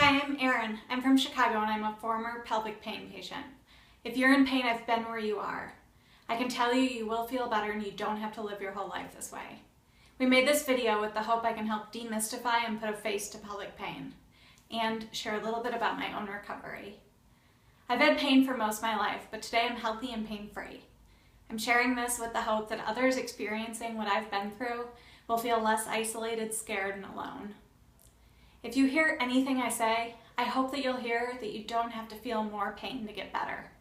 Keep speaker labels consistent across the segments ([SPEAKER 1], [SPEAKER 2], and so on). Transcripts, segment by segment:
[SPEAKER 1] Hi, I'm Erin. I'm from Chicago and I'm a former pelvic pain patient. If you're in pain, I've been where you are. I can tell you, you will feel better and you don't have to live your whole life this way. We made this video with the hope I can help demystify and put a face to pelvic pain and share a little bit about my own recovery. I've had pain for most of my life, but today I'm healthy and pain-free. I'm sharing this with the hope that others experiencing what I've been through will feel less isolated, scared, and alone. If you hear anything I say, I hope that you'll hear that you don't have to feel more pain to get better.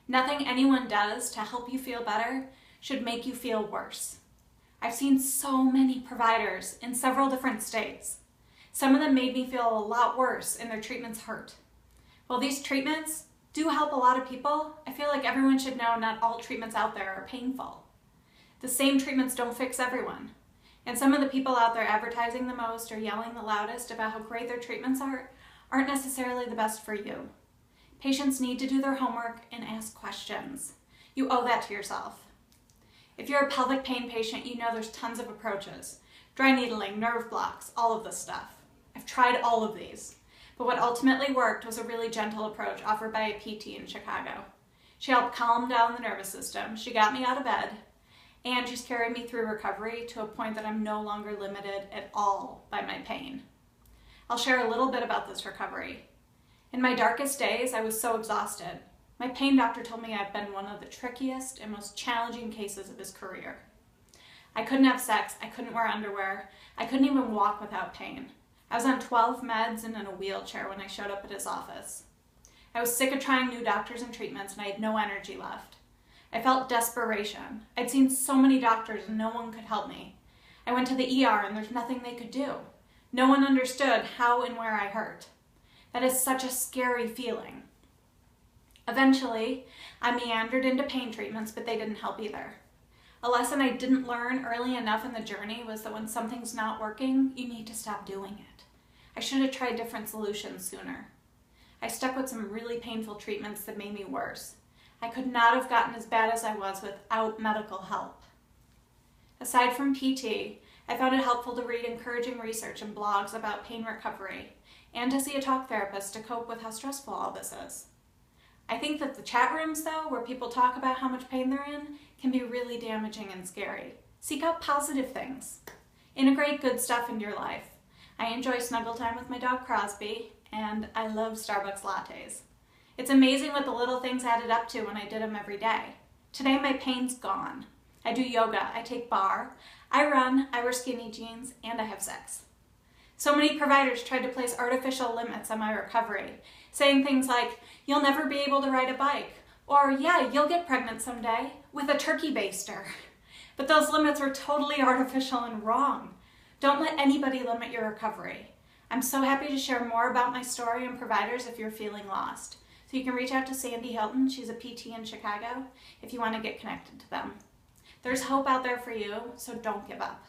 [SPEAKER 1] Nothing anyone does to help you feel better should make you feel worse. I've seen so many providers in several different states. Some of them made me feel a lot worse and their treatments hurt. While these treatments do help a lot of people, I feel like everyone should know not all treatments out there are painful. The same treatments don't fix everyone. And some of the people out there advertising the most or yelling the loudest about how great their treatments aren't necessarily the best for you. Patients need to do their homework and ask questions. You owe that to yourself. If you're a pelvic pain patient, you know there's tons of approaches. Dry needling, nerve blocks, all of this stuff. I've tried all of these. But what ultimately worked was a really gentle approach offered by a PT in Chicago. She helped calm down the nervous system. She got me out of bed. And she's carried me through recovery to a point that I'm no longer limited at all by my pain. I'll share a little bit about this recovery. In my darkest days, I was so exhausted. My pain doctor told me I've been one of the trickiest and most challenging cases of his career. I couldn't have sex, I couldn't wear underwear, I couldn't even walk without pain. I was on 12 meds and in a wheelchair when I showed up at his office. I was sick of trying new doctors and treatments and I had no energy left. I felt desperation. I'd seen so many doctors and no one could help me. I went to the ER and there's nothing they could do. No one understood how and where I hurt. That is such a scary feeling. Eventually, I meandered into pain treatments, but they didn't help either. A lesson I didn't learn early enough in the journey was that when something's not working, you need to stop doing it. I should have tried different solutions sooner. I stuck with some really painful treatments that made me worse. I could not have gotten as bad as I was without medical help. Aside from PT, I found it helpful to read encouraging research and blogs about pain recovery and to see a talk therapist to cope with how stressful all this is. I think that the chat rooms, though, where people talk about how much pain they're in, can be really damaging and scary. Seek out positive things. Integrate good stuff into your life. I enjoy snuggle time with my dog Crosby, and I love Starbucks lattes. It's amazing what the little things added up to when I did them every day. Today my pain's gone. I do yoga, I take bar, I run, I wear skinny jeans, and I have sex. So many providers tried to place artificial limits on my recovery, saying things like, you'll never be able to ride a bike, or yeah, you'll get pregnant someday with a turkey baster. But those limits were totally artificial and wrong. Don't let anybody limit your recovery. I'm so happy to share more about my story and providers if you're feeling lost. So you can reach out to Sandy Hilton, she's a PT in Chicago, if you want to get connected to them. There's hope out there for you, so don't give up.